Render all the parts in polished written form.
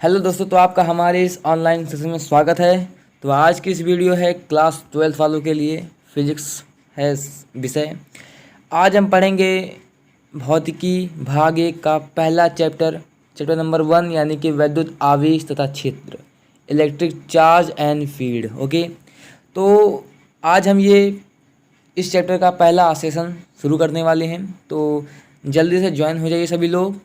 Hello दोस्तों, तो आपका हमारे इस ऑनलाइन सेशन में स्वागत है। तो आज की इस वीडियो है क्लास 12th वालों के लिए, फिजिक्स है विषय। आज हम पढ़ेंगे भौतिकी भाग 1 का पहला चैप्टर नंबर 1, यानी कि वैद्युत आवेश तथा क्षेत्र, electric charge and field. Okay, तो आज हम ये इस चैप्टर का पहला सेशन शुरू करने वाले हैं। तो जल्दी से ज्वाइन हो जाइए सभी लोग।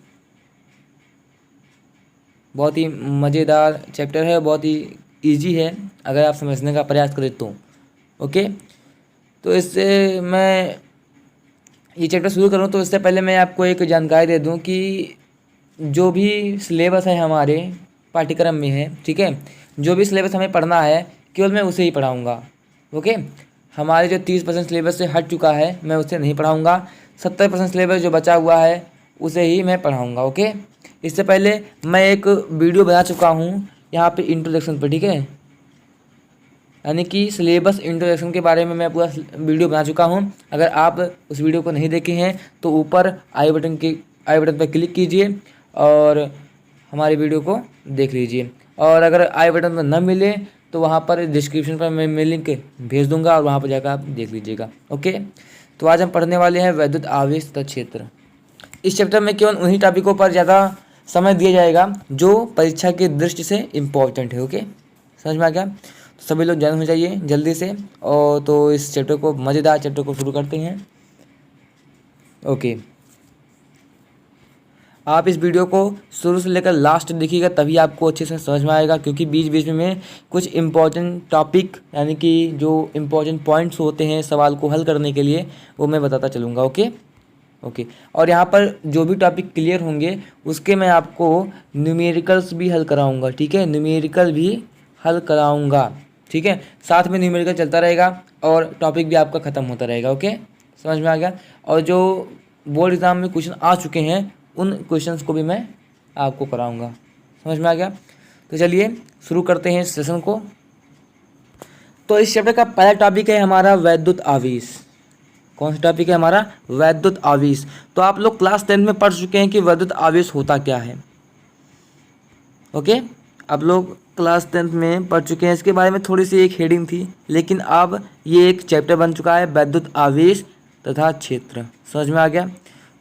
बहुत ही मज़ेदार चैप्टर है, बहुत ही इजी है अगर आप समझने का प्रयास करें तो। ओके, तो इससे मैं ये चैप्टर शुरू करूँ तो इससे पहले मैं आपको एक जानकारी दे दूं कि जो भी सिलेबस है हमारे पाठ्यक्रम में है, ठीक है, जो भी सिलेबस हमें पढ़ना है केवल मैं उसे ही पढ़ाऊँगा। ओके, हमारे जो 30% सिलेबस से हट चुका है मैं उसे नहीं पढ़ाऊँगा। 70% सिलेबस जो बचा हुआ है उसे ही मैं पढ़ाऊँगा। ओके, इससे पहले मैं एक वीडियो बना चुका हूँ यहाँ पे इंट्रोडक्शन पर, ठीक है, यानी कि सिलेबस इंट्रोडक्शन के बारे में मैं पूरा वीडियो बना चुका हूँ। अगर आप उस वीडियो को नहीं देखे हैं तो ऊपर आई बटन पर क्लिक कीजिए और हमारे वीडियो को देख लीजिए। और अगर आई बटन पर न मिले तो वहाँ पर डिस्क्रिप्शन पर मैं लिंक भेज दूँगा और वहाँ पर जाकर आप देख लीजिएगा। ओके, तो आज हम पढ़ने वाले हैं वैद्युत आवेश तथा क्षेत्र। इस चैप्टर में केवल उन्हीं टॉपिकों पर ज़्यादा समय दिया जाएगा जो परीक्षा की दृष्टि से इम्पोर्टेंट है। ओके, समझ में आ गया? तो सभी लोग ज्वाइन हो जाइए जल्दी से। और तो इस चैप्टर को, मज़ेदार चैप्टर को शुरू करते हैं। ओके, आप इस वीडियो को शुरू से लेकर लास्ट देखिएगा, तभी आपको अच्छे से समझ में आएगा, क्योंकि बीच बीच में कुछ इम्पोर्टेंट टॉपिक, यानी कि जो इम्पोर्टेंट पॉइंट्स होते हैं सवाल को हल करने के लिए, वो मैं बताता चलूँगा। ओके, और यहाँ पर जो भी टॉपिक क्लियर होंगे उसके मैं आपको न्यूमेरिकल्स भी हल कराऊंगा। ठीक है, न्यूमेरिकल भी हल कराऊंगा। ठीक है, साथ में न्यूमेरिकल चलता रहेगा और टॉपिक भी आपका ख़त्म होता रहेगा। ओके, समझ में आ गया? और जो बोर्ड एग्ज़ाम में क्वेश्चन आ चुके हैं उन क्वेश्चंस को भी मैं आपको कराऊंगा। समझ में आ गया? तो चलिए शुरू करते हैं इस सेशन को। तो इस चैप्टर का पहला टॉपिक है हमारा वैद्युत आवेश। कौन सा टॉपिक है हमारा? वैद्युत आवेश। तो आप लोग क्लास 10 में पढ़ चुके हैं कि वैद्युत आवेश होता क्या है। ओके, आप लोग क्लास 10 में पढ़ चुके हैं, इसके बारे में थोड़ी सी एक हेडिंग थी, लेकिन अब ये एक चैप्टर बन चुका है, वैद्युत आवेश तथा क्षेत्र। समझ में आ गया?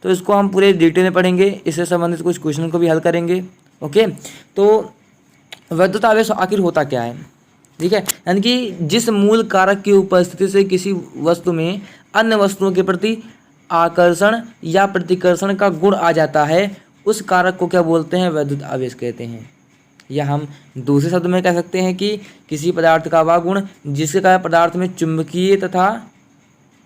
तो इसको हम पूरे डिटेल में पढ़ेंगे, इससे संबंधित कुछ क्वेश्चन को भी हल करेंगे। ओके, तो वैद्युत आवेश आखिर होता क्या है? ठीक है, यानी कि जिस मूल कारक की उपस्थिति से किसी वस्तु में अन्य वस्तुओं के प्रति आकर्षण या प्रतिकर्षण का गुण आ जाता है, उस कारक को क्या बोलते हैं? वैद्युत आवेश कहते हैं। या हम दूसरे शब्द में कह सकते हैं कि किसी पदार्थ का वह गुण जिसके कारण पदार्थ में चुंबकीय तथा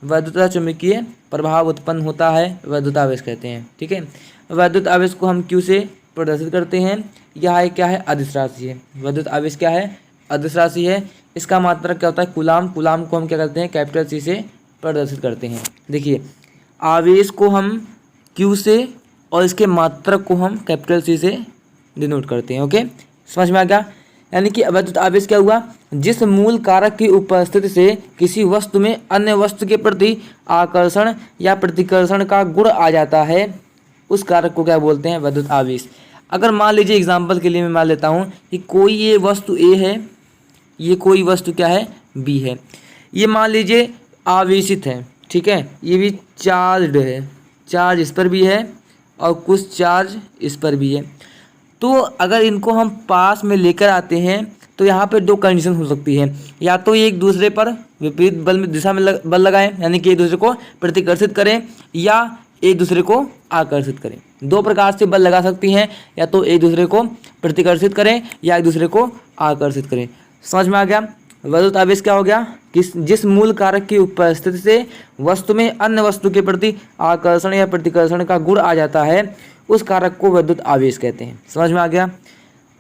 वैद्युत तथा चुंबकीय प्रभाव उत्पन्न होता है, वैद्युत आवेश कहते हैं। ठीक है, वैद्युत आवेश को हम क्यू से प्रदर्शित करते हैं। यह क्या है? अदिश राशि है। वैद्युत आवेश क्या है? अदिश राशि है। इसका मात्रक क्या होता है? कूलाम। कूलाम को हम क्या करते हैं? कैपिटल सी से प्रदर्शित करते हैं। देखिए, आवेश को हम क्यू से और इसके मात्रक को हम कैपिटल सी से डिनोट करते हैं। ओके, समझ में आ गया? यानी कि वैद्युत आवेश क्या हुआ? जिस मूल कारक की उपस्थिति से किसी वस्तु में अन्य वस्तु के प्रति आकर्षण या प्रतिकर्षण का गुण आ जाता है, उस कारक को क्या बोलते हैं? वैद्युत आवेश। अगर मान लीजिए एग्जाम्पल के लिए मैं मान लेता हूँ कि कोई ये वस्तु ए है, ये कोई वस्तु क्या है? बी है। ये मान लीजिए आवेशित है। ठीक है, ये भी चार्ज्ड है, चार्ज इस पर भी है और कुछ चार्ज इस पर भी है। तो अगर इनको हम पास में लेकर आते हैं तो यहाँ पे दो कंडीशन हो सकती है। या तो ये एक दूसरे पर विपरीत बल में दिशा में बल लगाएं, यानी कि एक दूसरे को प्रतिकर्षित करें या एक दूसरे को आकर्षित करें। दो प्रकार से बल लगा सकती हैं, या तो एक दूसरे को प्रतिकर्षित करें या एक दूसरे को आकर्षित करें। समझ में आ गया? वैद्युत आवेश क्या हो गया? जिस मूल कारक की उपस्थिति से वस्तु में अन्य वस्तु के प्रति आकर्षण या प्रतिकर्षण का गुण आ जाता है, उस कारक को वैद्युत आवेश कहते हैं। समझ में आ गया?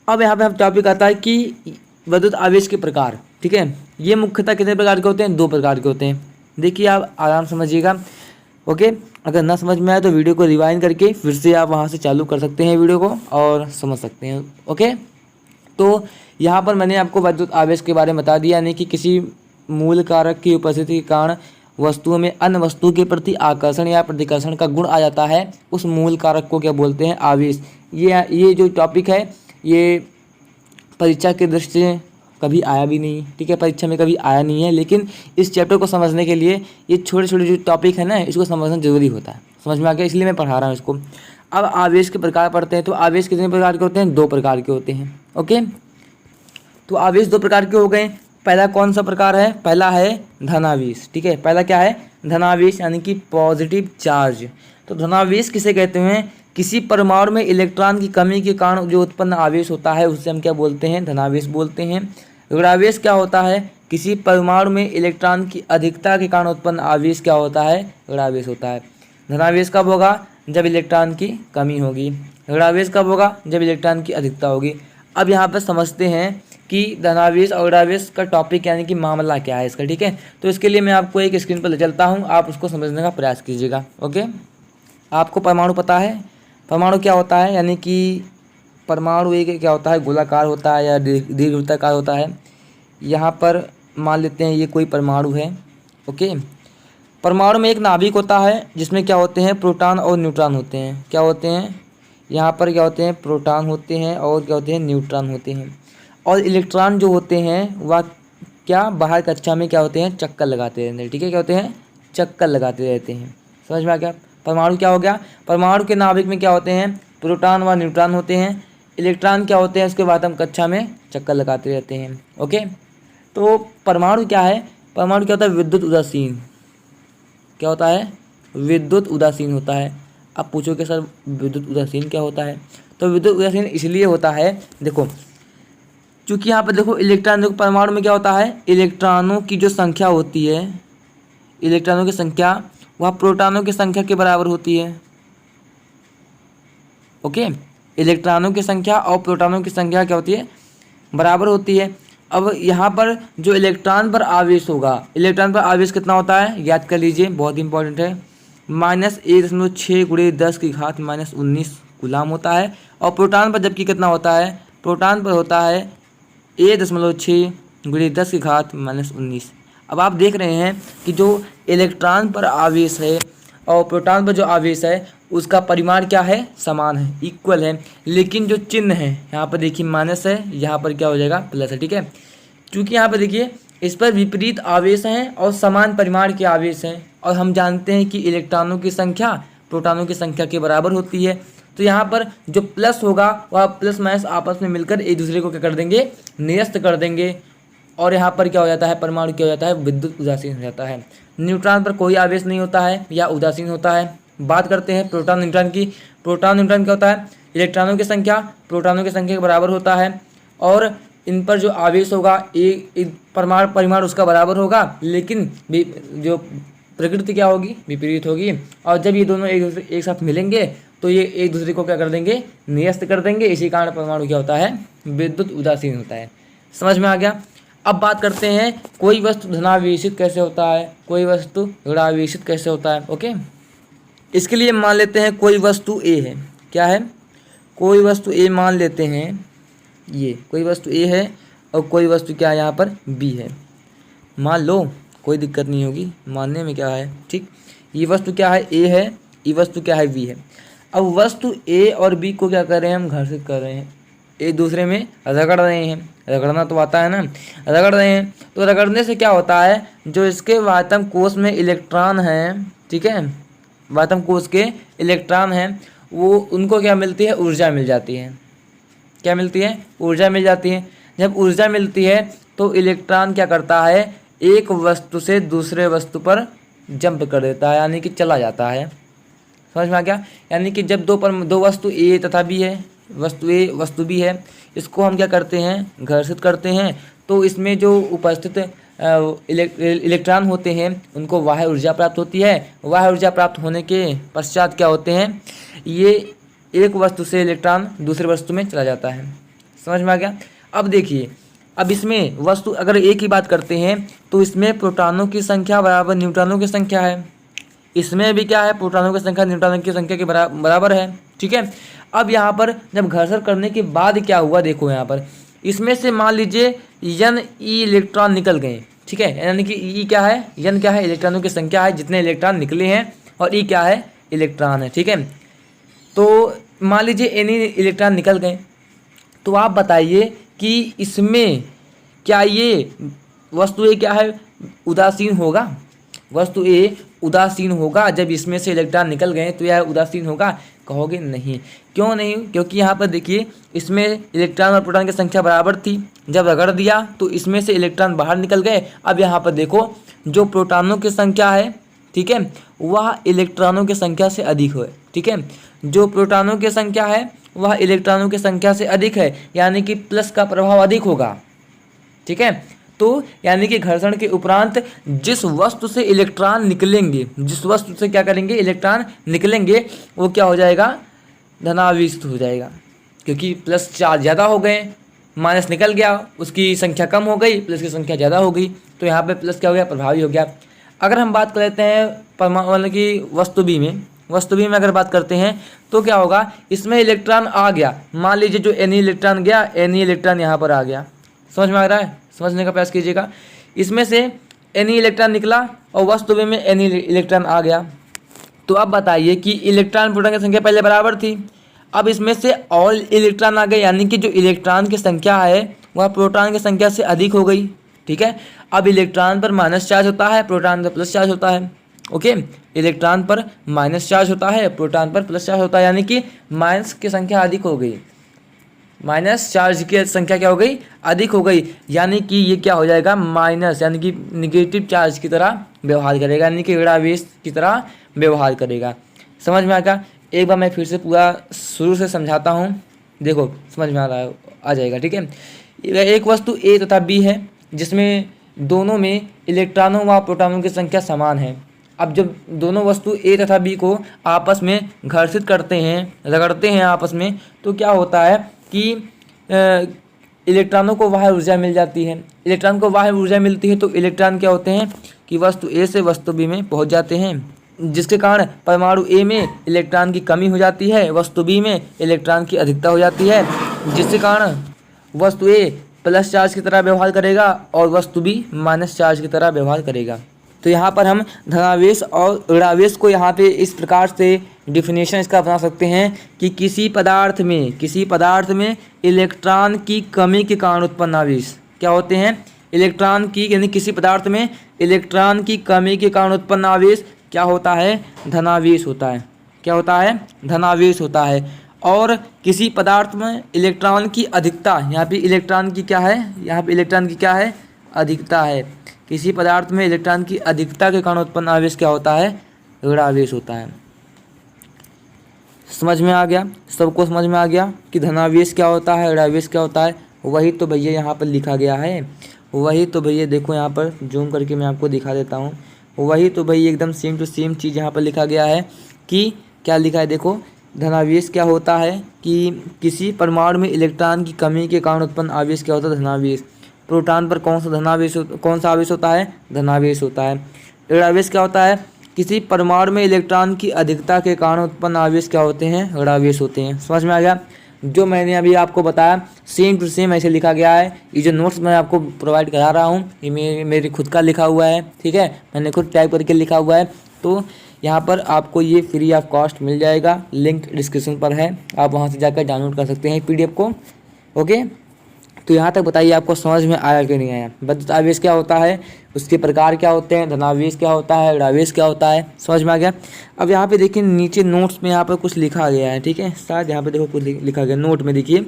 अब यहाँ पे हम टॉपिक आता है कि वैद्युत आवेश के प्रकार। ठीक है, ये मुख्यतः कितने प्रकार के होते हैं? दो प्रकार के होते हैं। देखिए, आप आराम समझिएगा। ओके, अगर ना समझ में आए तो वीडियो को रिवाइंड करके फिर से आप वहाँ से चालू कर सकते हैं वीडियो को और समझ सकते हैं। ओके, तो यहाँ पर मैंने आपको वैद्युत आवेश के बारे में बता दिया, यानी कि किसी मूल कारक की उपस्थिति के कारण वस्तुओं में अन्य वस्तु के प्रति आकर्षण या प्रतिकर्षण का गुण आ जाता है, उस मूल कारक को क्या बोलते हैं? आवेश। ये जो टॉपिक है ये परीक्षा की दृष्टि से कभी आया भी नहीं, ठीक है, परीक्षा में कभी आया नहीं है, लेकिन इस चैप्टर को समझने के लिए ये छोटे छोटे जो टॉपिक है ना, इसको समझना जरूरी होता है। समझ में आ गया, इसलिए मैं पढ़ा रहा हूँ इसको। अब आवेश के प्रकार पढ़ते हैं। तो आवेश कितने प्रकार के होते हैं? 2 प्रकार के होते हैं। ओके, तो आवेश 2 प्रकार के हो गए। पहला कौन सा प्रकार है? पहला है धनावेश, ठीक है। पहला क्या है? धनावेश, यानी कि पॉजिटिव चार्ज। तो धनावेश किसे कहते हैं? किसी परमाणु में इलेक्ट्रॉन की कमी के कारण जो उत्पन्न आवेश होता है उससे हम क्या बोलते हैं? धनावेश बोलते हैं। ऋणावेश क्या होता है? किसी परमाणु में इलेक्ट्रॉन की अधिकता के कारण उत्पन्न आवेश क्या होता है? ऋणावेश होता है। धनावेश कब होगा? जब इलेक्ट्रॉन की कमी होगी। ऋणावेश कब होगा? जब इलेक्ट्रॉन की अधिकता होगी। अब यहाँ पर समझते हैं कि धनावेश और ऋणावेश का टॉपिक यानी कि मामला क्या है इसका, ठीक है। तो इसके लिए मैं आपको एक स्क्रीन पर ले चलता हूँ, आप उसको समझने का प्रयास कीजिएगा। ओके, आपको परमाणु पता है? परमाणु क्या होता है? यानी कि परमाणु एक क्या होता है? गोलाकार होता है या दीर्घवृत्ताकार होता है। यहाँ पर मान लेते हैं ये कोई परमाणु है। ओके, परमाणु में एक नाभिक होता है जिसमें क्या होते हैं? प्रोटॉन और न्यूट्रॉन होते हैं। क्या होते हैं? यहाँ पर क्या होते हैं? प्रोटॉन होते हैं और क्या होते हैं? न्यूट्रॉन होते हैं। और इलेक्ट्रॉन जो होते हैं वह क्या बाहर कक्षा में क्या होते हैं? चक्कर लगाते रहते हैं, ठीक है। क्या होते हैं? चक्कर लगाते रहते हैं। समझ में आ गया? परमाणु क्या हो गया? परमाणु के नाभिक में क्या होते हैं? प्रोटॉन व न्यूट्रॉन होते हैं। इलेक्ट्रॉन क्या होते हैं? उसके बाद हम कक्षा में चक्कर लगाते रहते हैं। ओके, तो परमाणु क्या है? परमाणु क्या होता है? विद्युत उदासीन। क्या होता है? विद्युत उदासीन होता है। अब पूछोगे सर विद्युत उदासीन क्या होता है? तो विद्युत उदासीन इसलिए होता है, देखो, क्योंकि यहाँ पर देखो इलेक्ट्रॉन, देखो परमाणु में क्या होता है? इलेक्ट्रॉनों की जो संख्या होती है, इलेक्ट्रॉनों की संख्या वह प्रोटॉनों की संख्या के बराबर होती है। ओके, इलेक्ट्रॉनों की संख्या और प्रोटॉनों की संख्या क्या होती है? बराबर होती है। अब यहाँ पर जो इलेक्ट्रॉन पर आवेश होगा, इलेक्ट्रॉन पर आवेश कितना होता है? याद कर लीजिए, बहुत इंपॉर्टेंट है। -1.6 × 10⁻⁻19 कूलाम होता है। और प्रोटॉन पर जबकि कितना होता है? प्रोटॉन पर होता है 1.6 × 10⁻19। अब आप देख रहे हैं कि जो इलेक्ट्रॉन पर आवेश है और प्रोटॉन पर जो आवेश है उसका परिमाण क्या है? समान है, इक्वल है। लेकिन जो चिन्ह है यहाँ पर देखिए माइनस है, यहाँ पर क्या हो जाएगा? प्लस है, ठीक है। क्योंकि यहाँ पर देखिए इस पर विपरीत आवेश हैं और समान परिमाण के आवेश हैं, और हम जानते हैं कि इलेक्ट्रॉनों की संख्या प्रोटॉनों की संख्या के बराबर होती है। तो यहाँ पर जो प्लस होगा वह प्लस माइनस आपस में मिलकर एक दूसरे को क्या कर देंगे? निरस्त कर देंगे। और यहाँ पर क्या हो जाता है? परमाणु क्या हो जाता है? विद्युत उदासीन हो जाता है। न्यूट्रॉन पर कोई आवेश नहीं होता है या उदासीन होता है। बात करते हैं प्रोटॉन न्यूट्रॉन की। प्रोटॉन न्यूट्रॉन क्या होता है? इलेक्ट्रॉनों की संख्या प्रोटॉनों की संख्या के बराबर होता है, और इन पर जो आवेश होगा एक परिमाण उसका बराबर होगा, लेकिन जो प्रकृति क्या होगी? विपरीत होगी। और जब ये दोनों एक साथ मिलेंगे तो ये एक दूसरे को क्या कर देंगे? निरस्त कर देंगे। इसी कारण परमाणु क्या होता है? विद्युत उदासीन होता है। समझ में आ गया? अब बात करते हैं कोई वस्तु धनावेशित कैसे होता है, कोई वस्तु ऋणावेशित कैसे होता है। ओके, इसके लिए मान लेते हैं कोई वस्तु ए है। क्या है? कोई वस्तु ए मान लेते हैं, ये कोई वस्तु ए है और कोई वस्तु क्या है? यहाँ पर बी है। मान लो, कोई दिक्कत नहीं होगी मानने में, क्या है? ठीक, ये वस्तु क्या है? ए है, ये वस्तु क्या है? बी है। अब वस्तु ए और बी को क्या कर रहे हैं? हम घर्षित कर रहे हैं, एक दूसरे में रगड़ रहे हैं। रगड़ना तो आता है ना, रगड़ रहे हैं। तो रगड़ने से क्या होता है? जो इसके वातम कोष में इलेक्ट्रॉन हैं, ठीक है, वातम कोष के इलेक्ट्रॉन हैं, वो उनको क्या मिलती है? ऊर्जा मिल जाती है। क्या मिलती है? ऊर्जा मिल जाती है। जब ऊर्जा मिलती है तो इलेक्ट्रॉन क्या करता है? एक वस्तु से दूसरे वस्तु पर जंप कर देता है, यानी कि चला जाता है। समझ में आ गया? यानी कि जब दो वस्तु ए तथा बी है, वस्तु ए वस्तु बी है, इसको हम क्या करते हैं? घर्षित करते हैं। तो इसमें जो उपस्थित इलेक्ट्रॉन होते हैं उनको बाह्य ऊर्जा प्राप्त होती है। बाह्य ऊर्जा प्राप्त होने के पश्चात क्या होते हैं? ये एक वस्तु से इलेक्ट्रॉन दूसरे वस्तु में चला जाता है। समझ में आ गया? अब देखिए, अब इसमें वस्तु अगर एक ही बात करते हैं तो इसमें प्रोटॉनों की संख्या बराबर न्यूट्रॉनों की संख्या है। इसमें भी क्या है? प्रोटॉनों की संख्या न्यूट्रॉनों की संख्या के बराबर है, ठीक है। अब यहाँ पर जब घर्षण करने के बाद क्या हुआ? देखो यहाँ पर इसमें से मान लीजिए N E इलेक्ट्रॉन निकल गए, ठीक है। यानी कि E क्या है? N क्या है? इलेक्ट्रॉनों की संख्या है, जितने इलेक्ट्रॉन निकले हैं, और E क्या है? इलेक्ट्रॉन है, ठीक है। तो मान लीजिए N इलेक्ट्रॉन निकल गए, तो आप बताइए कि इसमें क्या ये वस्तु ए क्या है, उदासीन होगा? वस्तु ए उदासीन होगा जब इसमें से इलेक्ट्रॉन निकल गए तो यह उदासीन होगा? कहोगे नहीं। क्यों नहीं? क्योंकि यहाँ पर देखिए इसमें इलेक्ट्रॉन और प्रोटॉन की संख्या बराबर थी, जब रगड़ दिया तो इसमें से इलेक्ट्रॉन बाहर निकल गए। अब यहाँ पर देखो जो प्रोटॉनों की संख्या है, ठीक है, वह इलेक्ट्रॉनों की संख्या से अधिक है, ठीक है, जो प्रोटॉनों की संख्या है वह इलेक्ट्रॉनों की संख्या से अधिक है, यानी कि प्लस का प्रभाव अधिक होगा, ठीक है। तो यानी कि घर्षण के उपरांत जिस वस्तु से इलेक्ट्रॉन निकलेंगे, जिस वस्तु से क्या करेंगे, इलेक्ट्रॉन निकलेंगे, वो क्या हो जाएगा, धनावेशित हो जाएगा, क्योंकि प्लस चार्ज ज़्यादा हो गए, माइनस निकल गया, उसकी संख्या कम हो गई, प्लस की संख्या ज़्यादा हो गई, तो यहाँ पे प्लस क्या हो गया, प्रभावी हो गया। अगर हम बात कर लेते हैं परमाणु मतलब कि वस्तु बी में अगर बात करते हैं तो क्या होगा, इसमें इलेक्ट्रॉन आ गया, मान लीजिए जो एनी इलेक्ट्रॉन गया, एनी इलेक्ट्रॉन यहाँ पर आ गया, समझ में आ रहा है, समझने का प्रयास कीजिएगा। इसमें से एनी इलेक्ट्रॉन निकला और वस्तु बी में एनी इलेक्ट्रॉन आ गया। तो अब बताइए कि इलेक्ट्रॉन प्रोटॉन की संख्या पहले बराबर थी, अब इसमें से और इलेक्ट्रॉन आ गए, यानी कि जो इलेक्ट्रॉन की संख्या है वह प्रोटॉन की संख्या से अधिक हो गई, ठीक है। अब इलेक्ट्रॉन पर माइनस चार्ज होता है, प्रोटॉन पर प्लस चार्ज होता है, ओके। इलेक्ट्रॉन पर माइनस चार्ज होता है, प्रोटॉन पर प्लस चार्ज होता है, यानी कि माइनस की संख्या अधिक हो गई, माइनस चार्ज की संख्या क्या हो गई, अधिक हो गई, यानी कि ये क्या हो जाएगा, माइनस, यानी कि निगेटिव चार्ज की तरह व्यवहार करेगा, यानी कि ऋणावेश की तरह व्यवहार करेगा। समझ में आएगा? एक बार मैं फिर से पूरा शुरू से समझाता हूँ, देखो समझ में आ जाएगा, ठीक है। एक वस्तु ए तथा बी है जिसमें दोनों में इलेक्ट्रॉनों व प्रोटॉनों की संख्या समान है। अब जब दोनों वस्तु ए तथा बी को आपस में घर्षित करते हैं, रगड़ते हैं आपस में, तो क्या होता है कि इलेक्ट्रॉनों को बाह्य ऊर्जा मिल जाती है। इलेक्ट्रॉन को बाह्य ऊर्जा मिलती है तो इलेक्ट्रॉन क्या होते हैं कि वस्तु ए से वस्तु बी में पहुंच जाते हैं, जिसके कारण परमाणु ए में इलेक्ट्रॉन की कमी हो जाती है, वस्तु बी में इलेक्ट्रॉन की अधिकता हो जाती है, जिसके कारण वस्तु ए प्लस चार्ज की तरह व्यवहार करेगा और वस्तु बी माइनस चार्ज की तरह व्यवहार करेगा। तो यहाँ पर हम धनावेश और ऋणावेश को यहाँ पे इस प्रकार से डिफिनेशन इसका बना सकते हैं कि किसी पदार्थ में इलेक्ट्रॉन की कमी के कारण उत्पन्न आवेश क्या होते हैं, इलेक्ट्रॉन की, यानी किसी पदार्थ में इलेक्ट्रॉन की कमी के कारण उत्पन्न आवेश क्या होता है, धनावेश होता है। क्या होता है, धनावेश होता है। और किसी पदार्थ में इलेक्ट्रॉन की अधिकता, यहाँ पे इलेक्ट्रॉन की क्या है, यहाँ पे इलेक्ट्रॉन की क्या है, अधिकता है। किसी पदार्थ में इलेक्ट्रॉन की अधिकता के कारण उत्पन्न आवेश क्या होता है, ऋणावेश होता है। समझ में आ गया? सबको समझ में आ गया कि धनावेश क्या होता है, ऋणावेश क्या होता है? वही तो भैया यहाँ पर लिखा गया है, वही तो भैया देखो यहाँ पर जूम करके मैं आपको दिखा देता हूँ। वही तो भैया एकदम सेम टू सेम चीज़ यहाँ पर लिखा गया है कि क्या लिखा है, देखो धनावेश क्या होता है कि किसी परमाणु में इलेक्ट्रॉन की कमी के कारण उत्पन्न आवेश क्या होता है, धनावेश। प्रोटॉन पर कौन सा आवेश होता है, धनावेश होता है। ऋणावेश क्या होता है, किसी परमाणु में इलेक्ट्रॉन की अधिकता के कारण उत्पन्न आवेश क्या होते हैं, ऋणावेश होते हैं। समझ में आ गया? जो मैंने अभी आपको बताया सेम टू सेम ऐसे लिखा गया है। ये जो नोट्स मैं आपको प्रोवाइड करा रहा हूँ ये मेरी खुद का लिखा हुआ है, ठीक है, मैंने खुद टाइप करके लिखा हुआ है। तो यहाँ पर आपको ये फ्री ऑफ कॉस्ट मिल जाएगा, लिंक डिस्क्रिप्शन पर है, आप वहाँ से जाकर डाउनलोड कर सकते हैं PDF को, ओके। तो यहाँ तक बताइए आपको समझ में आया कि नहीं आया? विद्युत आवेश क्या होता है, उसके प्रकार क्या होते हैं, धनावेश क्या होता है, ऋणावेश क्या होता है, समझ में आ गया? अब यहाँ पे देखिए नीचे नोट्स में यहाँ पर कुछ लिखा गया है, ठीक है, शायद यहाँ पे देखो कुछ लिखा गया नोट में, देखिए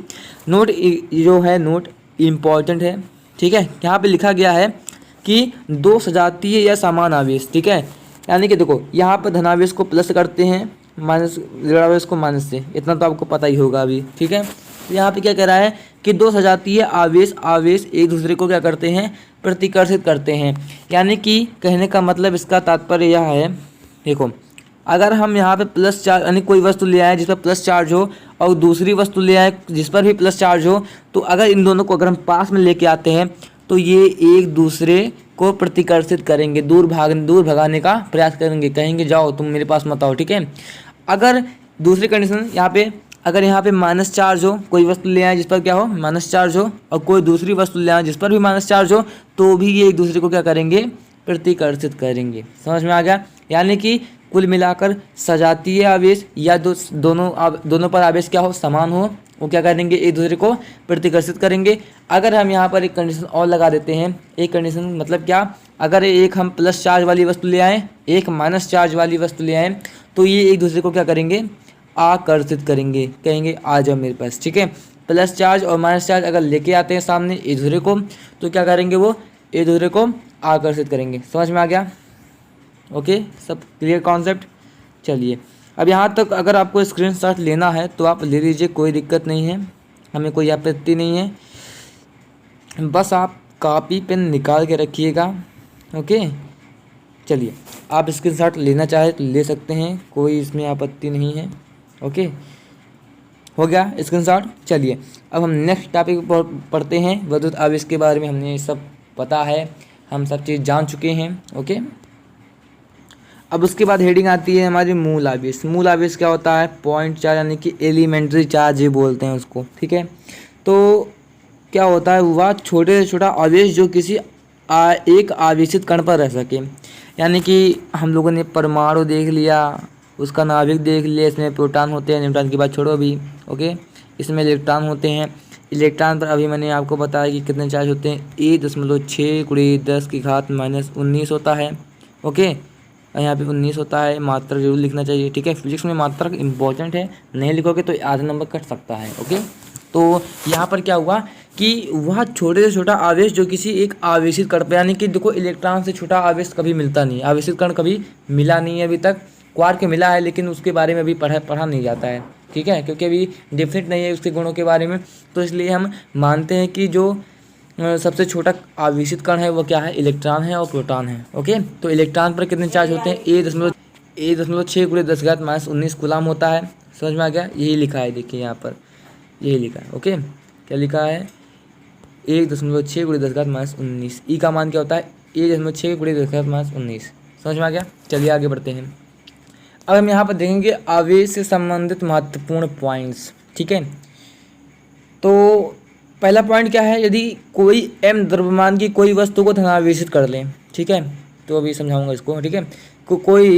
नोट जो है नोट इम्पॉर्टेंट है, ठीक है। यहाँ पे लिखा गया है कि दो सजातीय या समान आवेश, ठीक है, यानी कि देखो यहाँ पर धनावेश को प्लस करते हैं, माइनस ऋणावेश को माइनस से, इतना तो आपको पता ही होगा अभी, ठीक है। तो यहाँ पे क्या कह रहा है कि दो सजातीय आवेश एक दूसरे को क्या करते हैं, प्रतिकर्षित करते हैं। यानी कि कहने का मतलब इसका तात्पर्य यह है, देखो अगर हम यहाँ पे प्लस चार्ज, यानी कोई वस्तु ले आए जिस पर प्लस चार्ज हो और दूसरी वस्तु ले आए जिस पर भी प्लस चार्ज हो, तो अगर इन दोनों को अगर हम पास में लेके आते हैं तो ये एक दूसरे को प्रतिकर्षित करेंगे, दूर भगाने का प्रयास करेंगे, कहेंगे जाओ तुम मेरे पास मत आओ, ठीक है। अगर दूसरी कंडीशन यहाँ पे, अगर यहाँ पे माइनस चार्ज हो, कोई वस्तु ले आए जिस पर क्या हो, माइनस चार्ज हो, और कोई दूसरी वस्तु ले आए जिस पर भी माइनस चार्ज हो, तो भी ये एक दूसरे को क्या करेंगे, प्रतिकर्षित करेंगे। समझ में आ गया? यानी कि कुल मिलाकर सजातीय आवेश या दोनों पर आवेश क्या हो, समान हो, वो क्या करेंगे, एक दूसरे को प्रतिकर्षित करेंगे। अगर हम यहाँ पर एक कंडीशन और लगा देते हैं, एक कंडीशन मतलब क्या, अगर एक हम प्लस चार्ज वाली वस्तु ले आएँ, एक माइनस चार्ज वाली वस्तु ले आएँ, तो ये एक दूसरे को क्या करेंगे, आकर्षित करेंगे, कहेंगे आ जाओ मेरे पास, ठीक है। प्लस चार्ज और माइनस चार्ज अगर लेके आते हैं सामने एक दूसरे को, तो क्या करेंगे, वो एक दूसरे को आकर्षित करेंगे। समझ में आ गया? ओके, सब क्लियर कॉन्सेप्ट। चलिए, अब यहाँ तक अगर आपको स्क्रीनशॉट लेना है तो आप ले लीजिए, कोई दिक्कत नहीं है, हमें कोई आपत्ति नहीं है, बस आप कॉपी पेन निकाल के रखिएगा। ओके, चलिए, आप स्क्रीनशॉट लेना चाहे तो ले सकते हैं, कोई इसमें आपत्ति नहीं है। ओके, हो गया स्क्रीनशॉट। चलिए, अब हम नेक्स्ट टॉपिक पढ़ते हैं। विद्युत आवेश के बारे में हमने सब पता है, हम सब चीज़ जान चुके हैं। ओके, अब उसके बाद हेडिंग आती है हमारी मूल आवेश। मूल आवेश क्या होता है, पॉइंट चार्ज यानी कि एलिमेंट्री चार्ज ही बोलते हैं उसको, ठीक है। तो क्या होता है, वह छोटे से छोटा आवेश जो किसी एक आवेशित कण पर रह सके। यानी कि हम लोगों ने परमाणु देख लिया, उसका नाभिक देख लिया, इसमें प्रोटॉन होते हैं, न्यूट्रॉन की बात छोड़ो अभी। ओके, इसमें इलेक्ट्रॉन होते हैं। इलेक्ट्रॉन पर अभी मैंने आपको बताया कि कितने चार्ज होते हैं, 1.6×10⁻⁻19 होता है। ओके, यहाँ पे 19 होता है, मात्रक जरूर लिखना चाहिए, ठीक है। फिजिक्स में मात्रक इंपॉर्टेंट है, नहीं लिखोगे तो आधा नंबर कट सकता है। ओके, तो यहाँ पर क्या हुआ कि वह छोटे से छोटा आवेश जो किसी एक आवेशित कण पर, यानी कि देखो इलेक्ट्रॉन से छोटा आवेश कभी मिलता नहीं, आवेशित कण कभी मिला नहीं है अभी तक। क्वार्क मिला है लेकिन उसके बारे में अभी पढ़ा नहीं जाता है, ठीक है, क्योंकि अभी डेफिनेट नहीं है उसके गुणों के बारे में। तो इसलिए हम मानते हैं कि जो सबसे छोटा आवेशित कण है वो क्या है, इलेक्ट्रॉन है और प्रोटॉन है। ओके, तो इलेक्ट्रॉन पर कितने चार्ज होते हैं, 1.6×10⁻19 कूलम होता है। समझ में आ गया? यही लिखा है, देखिए यहाँ पर यही लिखा है। ओके, क्या लिखा है, 1.6×10⁻19। ई का मान क्या होता है, 1.6×10⁻19। समझ में आ गया? चलिए आगे बढ़ते हैं। अब हम यहाँ पर देखेंगे आवेश से संबंधित महत्वपूर्ण पॉइंट्स, ठीक है। तो पहला पॉइंट क्या है, यदि कोई m द्रव्यमान की कोई वस्तु को धनावेशित कर लें, ठीक है, तो अभी समझाऊंगा इसको, ठीक है।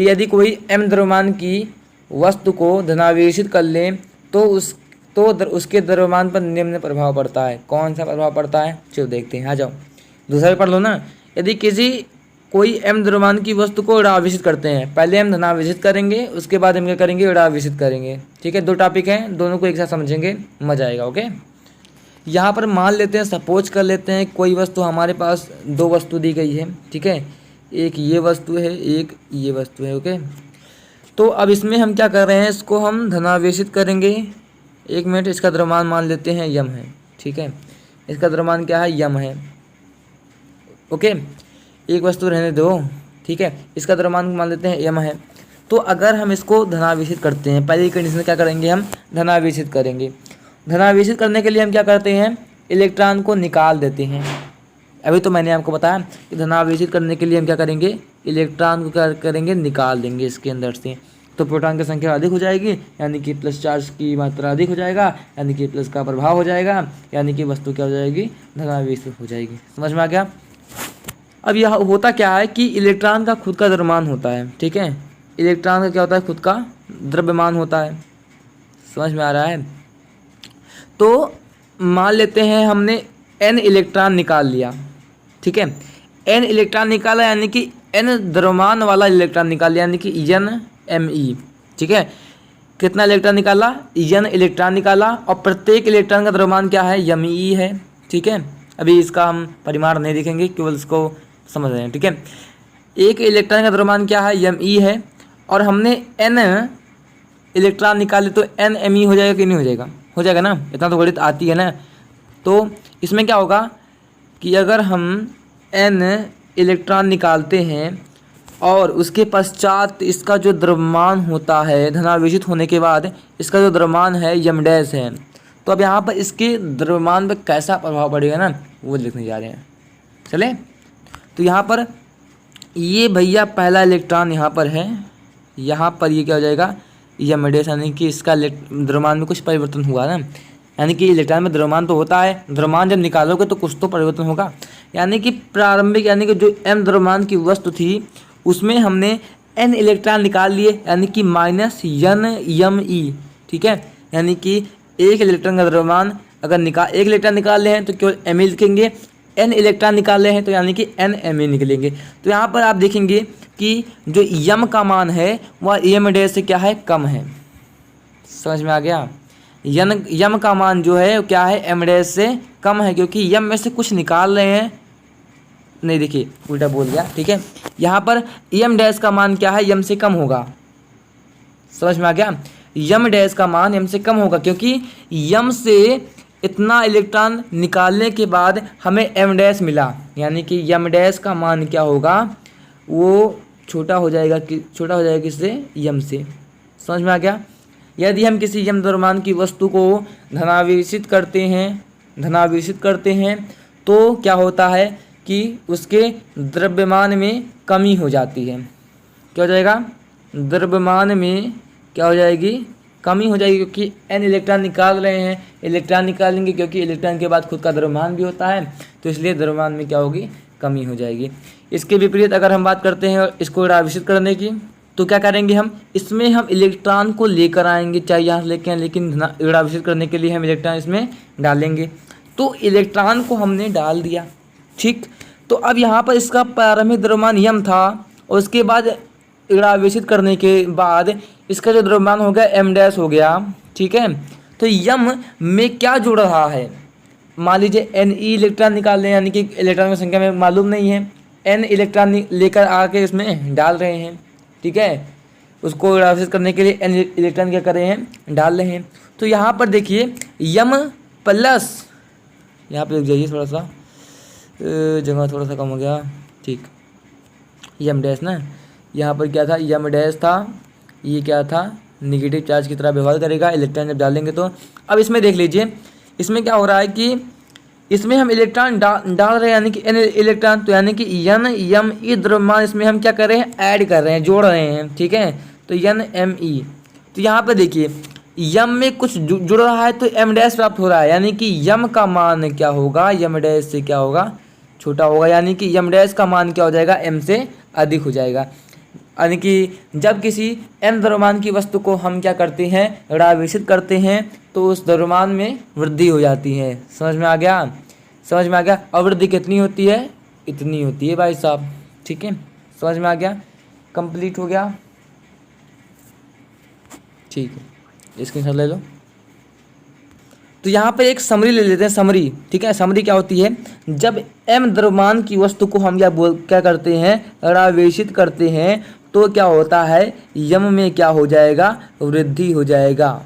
यदि कोई m द्रव्यमान की वस्तु को धनावेशित कर लें तो उसके द्रव्यमान पर निम्न प्रभाव पड़ता है। कौन सा प्रभाव पड़ता है, चलो देखते हैं, आ जाओ, दूसरा भी पढ़ लो ना। यदि कोई m द्रव्यमान की वस्तु को ऋणावेशित करते हैं, पहले हम धनावेशित करेंगे, उसके बाद हम क्या करेंगे, ऋणावेशित करेंगे, ठीक है। दो टॉपिक हैं, दोनों को एक साथ समझेंगे, मजा आएगा। ओके, यहाँ पर मान लेते हैं, सपोज कर लेते हैं कोई वस्तु, हमारे पास दो वस्तु दी गई है, ठीक है, एक ये वस्तु है, एक ये वस्तु है। ओके, तो अब इसमें हम क्या कर रहे हैं, इसको हम धनावेशित करेंगे। एक मिनट, इसका द्रव्यमान मान लेते हैं यम है, ठीक है, इसका द्रव्यमान क्या है, यम है। ओके, एक वस्तु रहने दो, ठीक है, इसका द्रव्यमान मान लेते हैं यम है। तो अगर हम इसको धनावेशित करते हैं, पहली कंडीशन क्या करेंगे, हम धनावेशित करेंगे। धनावेशित करने के लिए हम क्या करते हैं, इलेक्ट्रॉन को निकाल देते हैं। अभी तो मैंने आपको बताया कि धनावेशित करने के लिए हम क्या करेंगे, इलेक्ट्रॉन को क्या करेंगे, निकाल देंगे इसके अंदर से। तो प्रोटॉन की संख्या अधिक हो जाएगी, यानी कि प्लस चार्ज की मात्रा अधिक हो जाएगा, यानी कि प्लस का प्रभाव हो जाएगा, यानी कि वस्तु क्या हो जाएगी, धनावेशित हो जाएगी। समझ में आ गया? अब यह होता क्या है कि इलेक्ट्रॉन का खुद का द्रव्यमान होता है, ठीक है, इलेक्ट्रॉन का क्या होता है, खुद का द्रव्यमान होता है। समझ में आ रहा है? तो मान लेते हैं हमने n इलेक्ट्रॉन निकाल लिया, ठीक है, n इलेक्ट्रॉन निकाला, यानी कि n द्रव्यमान वाला इलेक्ट्रॉन निकाल लिया, यानी कि NMe, ठीक है। कितना इलेक्ट्रॉन निकाला, n इलेक्ट्रॉन निकाला, और प्रत्येक इलेक्ट्रॉन का द्रव्यमान क्या है, Me है, ठीक है। अभी इसका हम परिमाण नहीं देखेंगे, केवल इसको समझ रहे हैं, ठीक है। एक इलेक्ट्रॉन का द्रव्यमान क्या है, Me है, और हमने n इलेक्ट्रॉन निकाले तो NMe हो जाएगा कि नहीं हो जाएगा, हो जाएगा ना, इतना तो गणित आती है ना। तो इसमें क्या होगा कि अगर हम n इलेक्ट्रॉन निकालते हैं और उसके पश्चात इसका जो द्रव्यमान होता है, धनावेशित होने के बाद इसका जो द्रव्यमान है यम डैश है, तो अब यहाँ पर इसके द्रव्यमान पर कैसा प्रभाव पड़ेगा ना, वो लिखने जा रहे हैं। चले, तो यहाँ पर ये भैया पहला इलेक्ट्रॉन यहाँ पर है, यहाँ पर ये क्या हो जाएगा, यम डैश, यानी कि इसका द्रव्यमान में कुछ परिवर्तन हुआ ना, यानी कि इलेक्ट्रॉन में द्रव्यमान तो होता है, द्रव्यमान जब निकालोगे तो कुछ तो परिवर्तन होगा। यानी कि प्रारंभिक, यानी कि जो m द्रव्यमान की वस्तु थी उसमें हमने n इलेक्ट्रॉन निकाल लिए, यानी कि -n यम ई, ठीक है, यानी कि एक इलेक्ट्रॉन का द्रव्यमान अगर एक इलेक्ट्रॉन निकाल रहे हैं तो केवल एम लिखेंगे, एन इलेक्ट्रॉन निकाल रहे हैं तो यानी कि एन एम निकलेंगे। तो यहाँ पर आप देखेंगे कि जो यम का मान है वह एम डैश से क्या है, कम है। समझ में आ गया? यम का मान जो है क्या है, एम डैश से कम है, क्योंकि यम में से कुछ निकाल रहे हैं। नहीं देखिए उल्टा बोल गया, ठीक है। यहाँ पर एम डैश का मान क्या है, यम से कम होगा। समझ में आ गया? यम डैश का मान यम से कम होगा, क्योंकि यम से इतना इलेक्ट्रॉन निकालने के बाद हमें एम डैश मिला, यानी कि यम डैश का मान क्या होगा, वो छोटा हो जाएगा किससे, यम से। समझ में आ गया? यदि हम किसी यम द्रव्यमान की वस्तु को धनावेशित करते हैं तो क्या होता है कि उसके द्रव्यमान में कमी हो जाती है। क्या हो जाएगा? द्रव्यमान में क्या हो जाएगी, कमी हो जाएगी, क्योंकि एन इलेक्ट्रॉन निकाल रहे हैं, इलेक्ट्रॉन निकालेंगे, क्योंकि इलेक्ट्रॉन के बाद खुद का द्रव्यमान भी होता है, तो इसलिए द्रव्यमान में क्या होगी, कमी हो जाएगी। इसके विपरीत अगर हम बात करते हैं इसको ऋणावेशित करने की, तो क्या करेंगे हम, इसमें हम इलेक्ट्रॉन को लेकर आएंगे, चाहे यहाँ से लेके आए, लेकिन ऋणावेशित करने के लिए हम इलेक्ट्रॉन इसमें डालेंगे। तो इलेक्ट्रॉन को हमने डाल दिया, ठीक। तो अब यहाँ पर इसका प्रारंभिक द्रव्यमान यम था, और उसके बाद ऋणावेशित करने के बाद इसका जो द्रव्यमान हो गया एम डैश हो गया, ठीक है। तो यम में क्या जुड़ रहा है, मान लीजिए एन ई इलेक्ट्रॉन निकाल रहे हैं, यानी कि इलेक्ट्रॉन की संख्या में मालूम नहीं है, एन इलेक्ट्रॉन लेकर आके इसमें डाल रहे हैं, ठीक है। उसको ऋणावेशित करने के लिए एन इलेक्ट्रॉन क्या कर रहे हैं, डाल रहे हैं। तो यहाँ पर देखिए यम प्लस, यहाँ पर रुक जाइए थोड़ा सा, जगह थोड़ा सा कम हो गया, ठीक। यम डैश ना, यहाँ पर क्या था, यम डैश था, ये क्या था, निगेटिव चार्ज की तरह व्यवहार करेगा इलेक्ट्रॉन जब डालेंगे तो। अब इसमें देख लीजिए, इसमें क्या हो रहा है कि इसमें हम इलेक्ट्रॉन डाल रहे हैं, यानी कि एन इलेक्ट्रॉन, तो यानी कि यन यम ई द्रव्यमान इसमें हम क्या कर रहे हैं, ऐड कर रहे हैं, जोड़ रहे हैं, ठीक है। तो यन एम ई, तो यहाँ पर देखिए यम में कुछ जुड़ रहा है तो एम डैश प्राप्त हो रहा है, यानी कि यम का मान क्या होगा, यम डैश से क्या होगा, छोटा होगा, यानी कि यम डैश का मान क्या हो जाएगा, एम से अधिक हो जाएगा। यानी कि जब किसी एन द्रव्यमान की वस्तु को हम क्या करते हैं, ऋणावेशित करते हैं, तो उस द्रव्यमान में वृद्धि हो जाती है। समझ में आ गया? समझ में आ गया? और वृद्धि कितनी होती है, इतनी होती है भाई साहब, ठीक है। समझ में आ गया? कंप्लीट हो गया, ठीक है, स्क्रीनशॉट ले लो। तो यहाँ पे एक समरी ले लेते हैं, समरी, ठीक है। समरी क्या होती है, जब एम द्रव्यमान की वस्तु को हम क्या करते हैं, ऋणावेशित करते हैं, तो क्या होता है, यम में क्या हो जाएगा, वृद्धि हो जाएगा,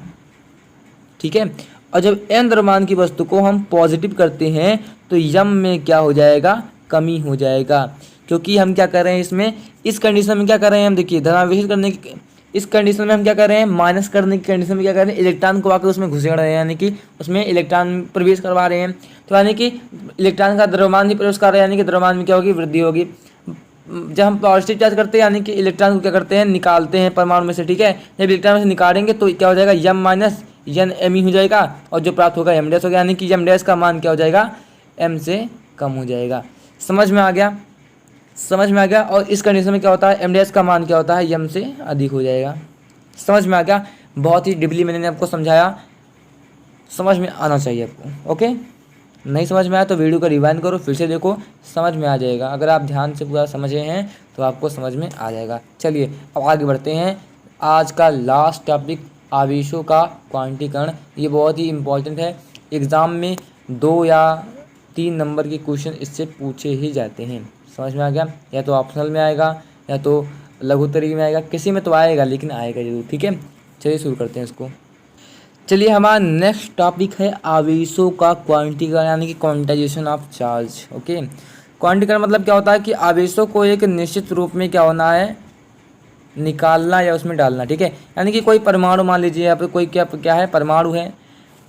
ठीक है। और जब एन द्रव्यमान की वस्तु को हम पॉजिटिव करते हैं तो यम में क्या हो जाएगा, कमी हो जाएगा, क्योंकि हम क्या कर रहे हैं इसमें, इस कंडीशन में क्या कर रहे हैं हम, देखिए धनावेशित करने की इस कंडीशन में हम क्या कर रहे हैं, माइनस करने की कंडीशन में क्या कर रहे हैं, इलेक्ट्रॉन को आकर उसमें घुसेड़ रहे हैं, यानी कि उसमें इलेक्ट्रॉन प्रवेश करवा रहे हैं। तो यानी कि इलेक्ट्रॉन का द्रव्यमान ही प्रवेश कर रहे हैं, यानी कि द्रव्यमान में क्या होगी, वृद्धि होगी। जब हम पॉजिटिव चार्ज करते हैं, यानी कि इलेक्ट्रॉन को क्या करते हैं, निकालते हैं परमाणु में से, ठीक है। जब इलेक्ट्रॉन में से निकालेंगे तो क्या हो जाएगा, यम माइनस यन एम ही हो जाएगा, और जो प्राप्त होगा एम डैश हो गया, यानी कि एम डैश का मान क्या हो जाएगा, एम से कम हो जाएगा। समझ में आ गया? समझ में आ गया? और इस कंडीशन में क्या होता है, एम डैश का मान क्या होता है, यम से अधिक हो जाएगा। समझ में आ गया? बहुत ही डीपली मैंने आपको समझाया, समझ में आना चाहिए आपको, ओके। नहीं समझ में आया तो वीडियो को रिवाइंड करो, फिर से देखो, समझ में आ जाएगा। अगर आप ध्यान से पूरा समझे हैं तो आपको समझ में आ जाएगा। चलिए अब आगे बढ़ते हैं। आज का लास्ट टॉपिक, आवेशों का क्वांटीकरण। ये बहुत ही इम्पोर्टेंट है, एग्ज़ाम में 2 या 3 नंबर के क्वेश्चन इससे पूछे ही जाते हैं। समझ में आ गया? या तो ऑप्शनल में आएगा या तो लघुत्तरी में आएगा, किसी में तो आएगा, लेकिन आएगा जरूर, ठीक है। चलिए शुरू करते हैं इसको। चलिए हमारा नेक्स्ट टॉपिक है आवेशों का क्वांटीकरण, यानी कि क्वांटाइजेशन ऑफ चार्ज, ओके। क्वांटीकरण मतलब क्या होता है कि आवेशों को एक निश्चित रूप में क्या होना है, निकालना या उसमें डालना, ठीक है। यानी कि कोई परमाणु, मान लीजिए यहाँ पे कोई क्या है, परमाणु है,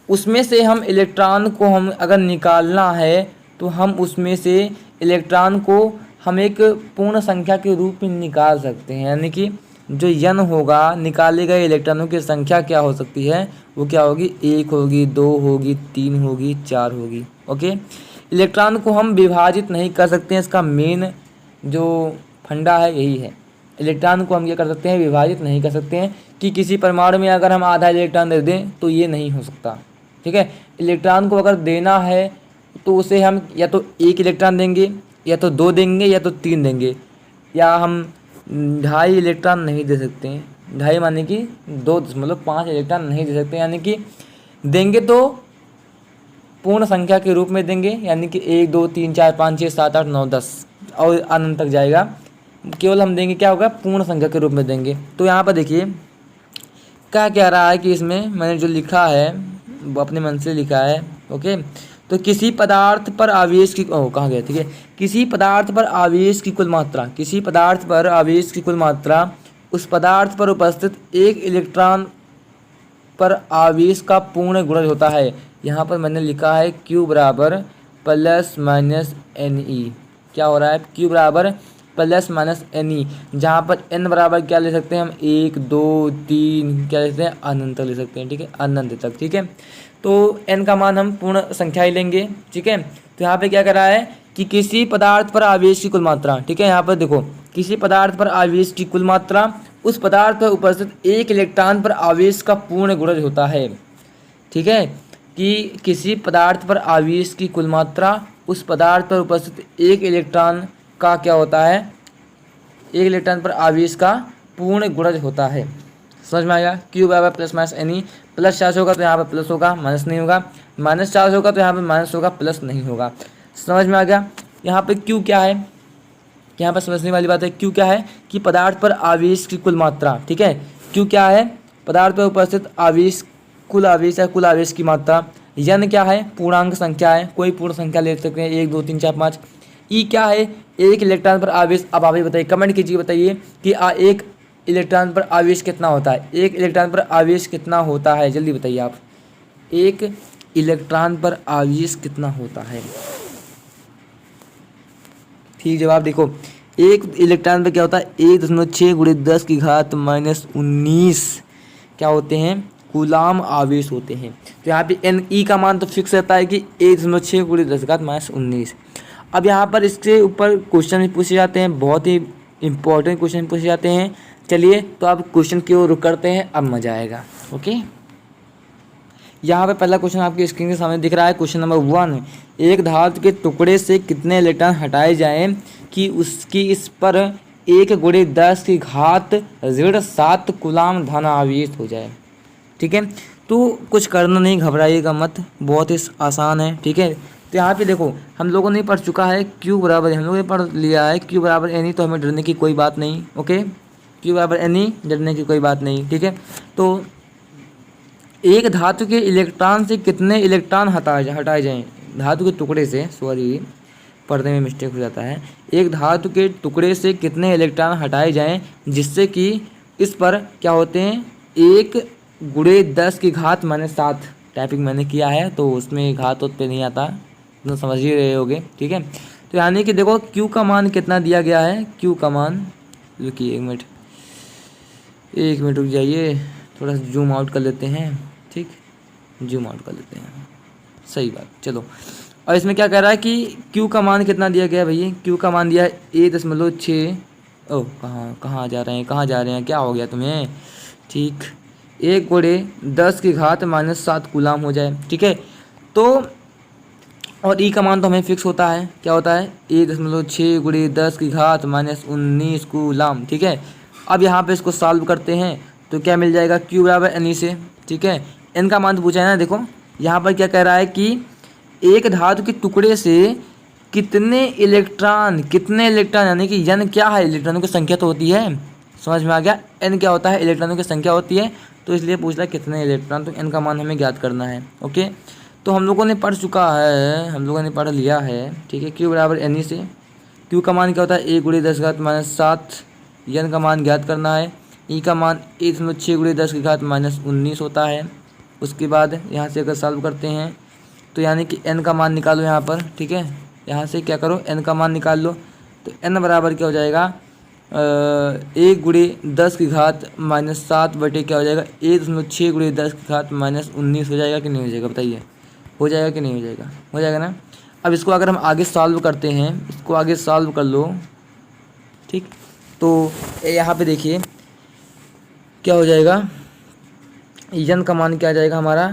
उसमें से हम इलेक्ट्रॉन को हम अगर निकालना है तो हम उसमें से इलेक्ट्रॉन को हम एक पूर्ण संख्या के रूप में निकाल सकते हैं। यानी कि जो यन होगा, निकाले गए इलेक्ट्रॉनों की संख्या क्या हो सकती है, वो क्या होगी, 1 होगी, 2 होगी, 3 होगी, 4 होगी, ओके। इलेक्ट्रॉन को हम विभाजित नहीं कर सकते हैं, इसका मेन जो फंडा है यही है। इलेक्ट्रॉन को हम क्या कर सकते हैं, विभाजित नहीं कर सकते हैं, कि किसी परमाणु में अगर हम आधा इलेक्ट्रॉन दे दें तो ये नहीं हो सकता, ठीक है। इलेक्ट्रॉन को अगर देना है तो उसे हम या तो 1 इलेक्ट्रॉन देंगे, या तो 2 देंगे, या तो 3 देंगे, या हम 2.5 इलेक्ट्रॉन नहीं दे सकते हैं। 2.5 माने कि 2.5 इलेक्ट्रॉन नहीं दे सकते, यानी कि देंगे तो पूर्ण संख्या के रूप में देंगे, यानी कि 1 2 3 4 5 6 7 8 9 10 और अनंत तक जाएगा। केवल हम देंगे क्या होगा, पूर्ण संख्या के रूप में देंगे। तो यहाँ पर देखिए क्या कह रहा है कि इसमें मैंने जो लिखा है वो अपने मन से लिखा है। ओके, तो किसी पदार्थ पर आवेश की कहाँ गया, ठीक है, किसी पदार्थ पर आवेश की कुल मात्रा, किसी पदार्थ पर आवेश की कुल मात्रा उस पदार्थ पर उपस्थित 1 इलेक्ट्रॉन पर आवेश का पूर्ण गुणज होता है। यहाँ पर मैंने लिखा है Q बराबर प्लस माइनस एन ई। क्या हो रहा है, Q बराबर प्लस माइनस एन ई, जहाँ पर n बराबर क्या ले सकते हैं हम, 1 2 3 क्या ले सकते हैं, अनंत ले सकते हैं, ठीक है, अनंत तक, ठीक है। तो n का मान हम पूर्ण संख्या ही लेंगे, ठीक है। तो यहाँ पे क्या कर रहा है कि किसी पदार्थ पर आवेश की कुल मात्रा, ठीक है, यहाँ पर देखो किसी पदार्थ पर आवेश की कुल मात्रा उस पदार्थ पर उपस्थित 1 इलेक्ट्रॉन पर आवेश का पूर्ण गुणज होता है, ठीक है, कि किसी पदार्थ पर आवेश की कुल मात्रा उस पदार्थ पर उपस्थित 1 इलेक्ट्रॉन का क्या होता है, 1 इलेक्ट्रॉन पर आवेश का पूर्ण गुणज होता है। समझ में आएगा, Q बराबर plus minus n e, plus charge होगा तो यहाँ पर प्लस होगा, माइनस नहीं होगा, माइनस चार्ज होगा तो यहाँ पर माइनस होगा, प्लस नहीं होगा। समझ में आ गया। यहाँ पे Q क्या है, यहाँ पर समझने वाली बात है, Q क्या है कि पदार्थ पर आवेश की कुल मात्रा, ठीक है। Q क्या है, पदार्थ पर उपस्थित आवेश, कुल आवेश या कुल आवेश की मात्रा। यन क्या है, पूर्णांक संख्या है, कोई पूर्ण संख्या ले सकते हैं, 1 2 3 4 5। ई क्या है, 1 इलेक्ट्रॉन पर आवेश। अब आप ही बताइए, कमेंट कीजिए, बताइए कि 1 इलेक्ट्रॉन पर आवेश कितना होता है, 1 इलेक्ट्रॉन पर आवेश कितना होता है, जल्दी बताइए आप, 1 इलेक्ट्रॉन पर आवेश कितना होता है। ठीक जवाब देखो, 1 इलेक्ट्रॉन पर क्या होता है, 1.6 × 10 की घात -19 क्या होते हैं, कूलाम आवेश होते हैं। तो यहाँ पे एन ई का मान तो फिक्स रहता है कि 1.6 × 10 की घात -19। अब यहाँ पर इसके ऊपर क्वेश्चन भी पूछे जाते हैं, बहुत ही इंपॉर्टेंट क्वेश्चन पूछे जाते हैं। चलिए तो आप क्वेश्चन की ओर रुक करते हैं, अब मजा आएगा। ओके, यहाँ पे पहला क्वेश्चन आपकी स्क्रीन के सामने दिख रहा है, क्वेश्चन नंबर 1। एक धातु के टुकड़े से कितने इलेक्ट्रॉन हटाए जाएं कि उसकी इस पर 1 × 10 की घात -7 कूलाम धन आवेश हो जाए। ठीक है, तो कुछ करना नहीं, घबराइएगा मत, बहुत ही आसान है। ठीक है, तो यहाँ पे देखो हम लोगों ने पढ़ चुका है Q बराबर, हम लोगों ने पढ़ लिया है Q बराबर एन ई, तो हमें डरने की कोई बात नहीं। ओके, Q बराबर एन ई, डरने की कोई बात नहीं। ठीक है, तो एक धातु के इलेक्ट्रॉन से कितने इलेक्ट्रॉन हटाए जाएं, धातु के टुकड़े से, सॉरी पढ़ने में मिस्टेक हो जाता है, एक धातु के टुकड़े से कितने इलेक्ट्रॉन हटाए जाएं जिससे कि इस पर क्या होते हैं, 1 × 10 की घात -7 टाइपिंग मैंने किया है तो उसमें घात पे नहीं आता, तो समझ ही रहे होगे। ठीक है, तो यानी कि देखो Q का मान कितना दिया गया है, Q का मान, रुकिए 1 मिनट रुक जाइए, थोड़ा सा जूम आउट कर लेते हैं। ठीक, जूम आउट कर लेते हैं, सही बात, चलो। और इसमें क्या कह रहा है कि Q का मान कितना दिया गया है भैया, Q का मान दिया है 1.6, ओह कहाँ जा रहे हैं, क्या हो गया तुम्हें। ठीक, 1 × 10 की घात -7 कूलाम हो जाए। ठीक है, तो और ई का मान तो हमें फिक्स होता है, क्या होता है, 1.6 × 10 की घात -19 कूलाम। ठीक है, अब यहाँ पे इसको सॉल्व करते हैं तो क्या मिल जाएगा, Q बराबर एन ई से। ठीक है, एन का मान तो पूछा है ना, देखो यहाँ पर क्या कह रहा है कि एक धातु के टुकड़े से कितने इलेक्ट्रॉन यानी कि यन क्या है, इलेक्ट्रॉनों की संख्या तो होती है, समझ में आ गया। एन क्या होता है, इलेक्ट्रॉनों की संख्या होती है, तो इसलिए पूछ रहा है कितने इलेक्ट्रॉन, तो एन का मान हमें ज्ञात करना है। ओके, तो हम लोगों ने पढ़ चुका है, हम लोगों ने पढ़ लिया है। ठीक है, Q बराबर एन ई से, Q का मान क्या होता है, 1 × 10 की घात -7, यन का मान ज्ञात करना है। ई का मान 1.6 × 10 की घात -19 होता है। उसके बाद यहाँ से अगर सॉल्व करते हैं तो यानी कि n का मान निकालो यहाँ पर। ठीक है, यहाँ से क्या करो, n का मान निकाल लो, तो n बराबर क्या हो जाएगा, 1 × 10 की घात -7 बटे क्या हो जाएगा, 1.6 × 10 की घात -19 हो जाएगा कि नहीं हो जाएगा, बताइए, हो जाएगा कि नहीं हो जाएगा, हो जाएगा ना। अब इसको अगर हम आगे सॉल्व करते हैं, इसको आगे सॉल्व कर लो। ठीक, तो यहाँ पे देखिए क्या हो जाएगा, यन का मान क्या आ जाएगा हमारा,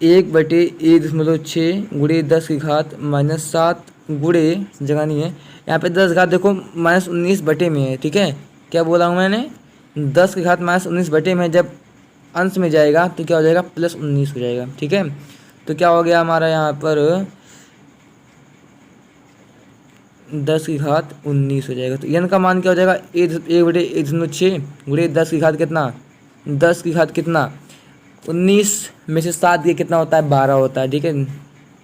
1/a/6 गुणे 10 की घात -7 गुणे, जगह नहीं है यहाँ पे 10 घात देखो -19 बटे में है, ठीक है। क्या बोला हूँ मैंने, 10 की घात -19 बटे में, जब अंश में जाएगा तो क्या हो जाएगा, +19 हो जाएगा, ठीक है। तो क्या हो गया हमारा यहाँ पर 10 की घात 19 हो जाएगा। तो n का मान क्या हो जाएगा, 1/1/6 गुणे 10 की घात कितना, 10 की घात कितना 19 में से 7 ये कितना होता है, 12 होता है, ठीक है,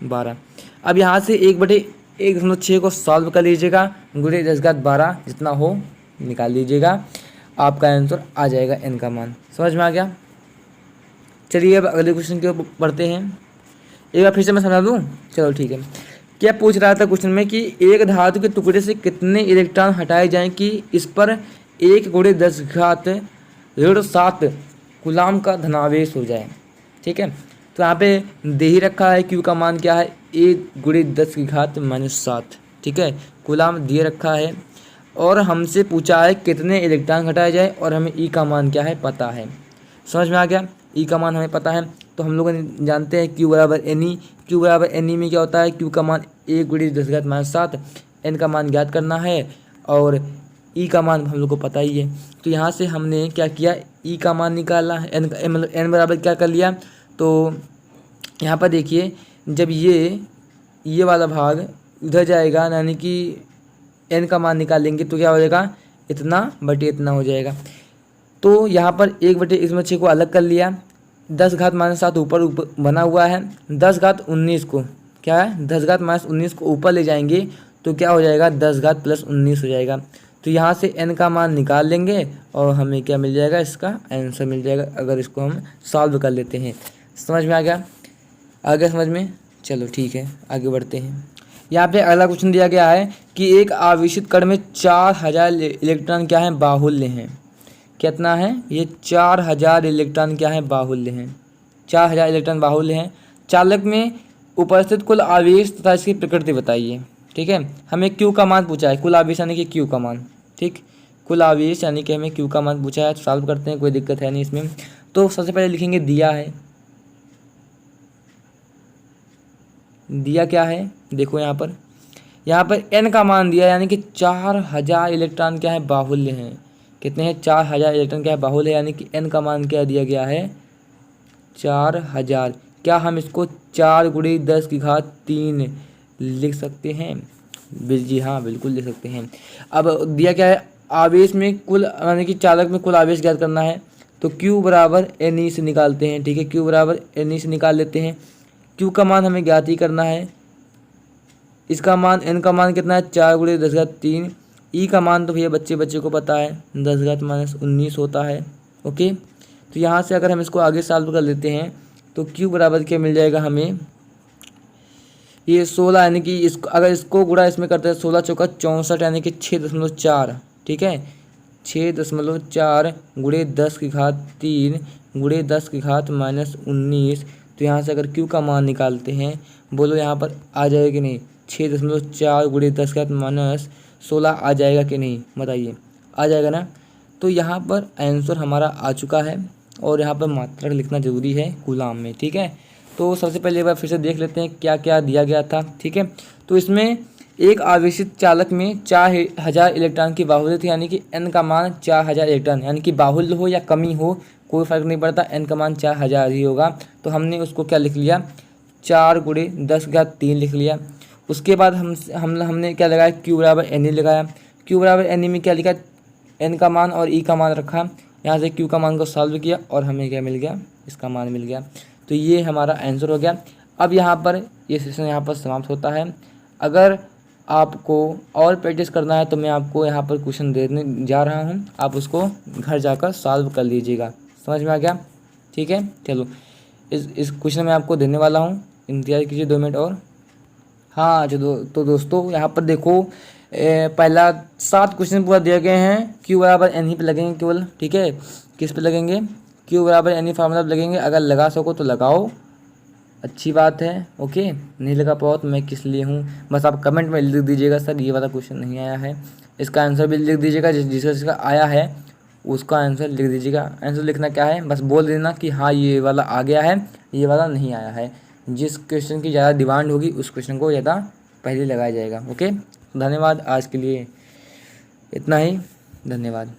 12। अब यहाँ से 1/1/6 को सॉल्व कर लीजिएगा, गुणे 10 की घात 12 जितना हो निकाल लीजिएगा, आपका आंसर आ जाएगा n का मान। समझ में आ गया। चलिए अब अगले क्वेश्चन के ऊपर बढ़ते हैं। एक बार फिर से मैं समझा दूँ, चलो ठीक है। क्या पूछ रहा था क्वेश्चन में कि एक धातु के टुकड़े से कितने इलेक्ट्रॉन हटाए जाएं कि इस पर 1/10⁻⁷ कूलाम का धनावेश हो जाए, ठीक है। तो यहाँ पे दे ही रखा है, क्यू का मान क्या है, 1/10⁻⁷, ठीक है, कूलाम दिए रखा है और हमसे पूछा है कितने इलेक्ट्रॉन हटाए जाए और हमें ई का मान क्या है पता है। समझ में आ गया। ई का मान हमें पता है तो हम लोग जानते हैं क्यू बराबर एन ई। क्यू बराबर एन ई में क्या होता है, क्यू का मान 1/10⁻⁷, एन का मान ज्ञात करना है और ई का मान हम लोग को पता ही है। तो यहाँ से हमने क्या किया, ई का मान निकाला है, एन मतलब एन बराबर क्या कर लिया। तो यहाँ पर देखिए जब ये वाला भाग उधर जाएगा, यानी कि एन का मान निकालेंगे तो क्या हो जाएगा, इतना बटे इतना हो जाएगा। तो यहाँ पर 1/6 को अलग कर लिया, 10 घात -7 ऊपर बना हुआ है, 10 घात 19 को क्या है, 10 घात -19 को ऊपर ले जाएंगे तो क्या हो जाएगा, 10 घात +19 हो जाएगा। तो यहाँ से n का मान निकाल लेंगे और हमें क्या मिल जाएगा, इसका आंसर मिल जाएगा अगर इसको हम सॉल्व कर लेते हैं। समझ में आ गया, आ गया समझ में। चलो ठीक है आगे बढ़ते हैं। यहाँ पे अगला क्वेश्चन दिया गया है कि एक आवेशित कण में 4000 इलेक्ट्रॉन क्या है, बाहुल्य हैं। कितना है ये, 4000 इलेक्ट्रॉन क्या है, बाहुल्य हैं। 4000 इलेक्ट्रॉन बाहुल्य हैं। चालक में उपस्थित कुल आवेश तथा इसकी प्रकृति बताइए, ठीक है। हमें क्यू का मान पूछा है, कुल आवेश यानी कि क्यू का मान, ठीक, कुल आवेश यानी कि हमें क्यू का मान पूछा है। तो सॉल्व करते हैं, कोई दिक्कत है नहीं इसमें। तो सबसे पहले लिखेंगे दिया है, दिया क्या है, देखो यहाँ पर n का मान दिया यानी कि 4000 इलेक्ट्रॉन क्या है, बाहुल्य हैं। कितने हैं, 4000 इलेक्ट्रॉन क्या है, बाहुल्य है, यानी कि n का मान क्या दिया गया है, 4000। क्या हम इसको 4 × 10 की घात 3 लिख सकते हैं, जी हाँ बिल्कुल लिख सकते हैं। अब दिया क्या है, आवेश में कुल यानी कि चालक में कुल आवेश ज्ञात करना है। तो Q बराबर NE से निकालते हैं, ठीक है, Q बराबर NE से निकाल लेते हैं। Q का मान हमें ज्ञात ही करना है, इसका मान n का मान कितना है, 4 × 10 की घात 3। ई का मान तो भैया बच्चे को पता है, 10 की घात -19 होता है, ओके। तो यहाँ से अगर हम इसको आगे सॉल्व कर लेते हैं तो Q बराबर क्या मिल जाएगा हमें, ये 16 यानी कि इसको अगर इसको गुणा इसमें करते हैं, 16 चौका 64 यानी कि 6.4, ठीक है, 6.4 गुणे 10 की घात 3 गुणे 10 की घात -19। तो यहाँ से अगर Q का मान निकालते हैं, बोलो यहाँ पर आ जाएगा कि नहीं, 6.4 गुणे 10 की घात -16 आ जाएगा कि नहीं, बताइए, आ जाएगा ना। तो यहाँ पर आंसर हमारा आ चुका है और यहाँ पर मात्रक लिखना जरूरी है कूलाम में, ठीक है। तो सबसे पहले एक बार फिर से देख लेते हैं क्या क्या दिया गया था, ठीक है। तो इसमें एक आवेशित चालक में 4000 इलेक्ट्रॉन की बाहुल्य थी, यानी कि n का मान 4000 इलेक्ट्रॉन, यानी कि बाहुल्य हो या कमी हो कोई फर्क नहीं पड़ता, n का मान 4000 ही होगा। तो हमने उसको क्या लिख लिया, 4 × 10 की घात 3 लिख लिया। उसके बाद हमने क्या लगाया, Q बराबर NE लगाया। Q बराबर NE में क्या लिखा, n का मान और e का मान रखा। यहाँ से Q का मान को सॉल्व किया और हमें क्या मिल गया, इसका मान मिल गया। तो ये हमारा आंसर हो गया। अब यहाँ पर ये सेशन यहाँ पर समाप्त होता है। अगर आपको और प्रैक्टिस करना है तो मैं आपको यहाँ पर क्वेश्चन देने जा रहा हूँ, आप उसको घर जाकर सॉल्व कर लीजिएगा। समझ में आ गया, ठीक है। चलो इस क्वेश्चन में आपको देने वाला हूँ, इंतजार कीजिए 2 मिनट और। हाँ तो दोस्तों यहाँ पर देखो, पहला 7 क्वेश्चन पूरा दिए गए हैं। Q बराबर NE पे लगेंगे केवल, ठीक है। किस पे लगेंगे, Q बराबर NE फार्मूला पे लगेंगे। अगर लगा सको तो लगाओ, अच्छी बात है, ओके। नहीं लगा पाओ तो मैं किस लिए हूँ, बस आप कमेंट में लिख दीजिएगा सर ये वाला क्वेश्चन नहीं आया है, इसका आंसर भी लिख दीजिएगा। जिसका आया है उसका आंसर लिख दीजिएगा। आंसर लिखना क्या है, बस बोल देना कि हाँ ये वाला आ गया है ये वाला नहीं आया है। जिस क्वेश्चन की ज़्यादा डिमांड होगी उस क्वेश्चन को ज़्यादा पहले लगाया जाएगा। ओके, धन्यवाद। आज के लिए इतना ही, धन्यवाद।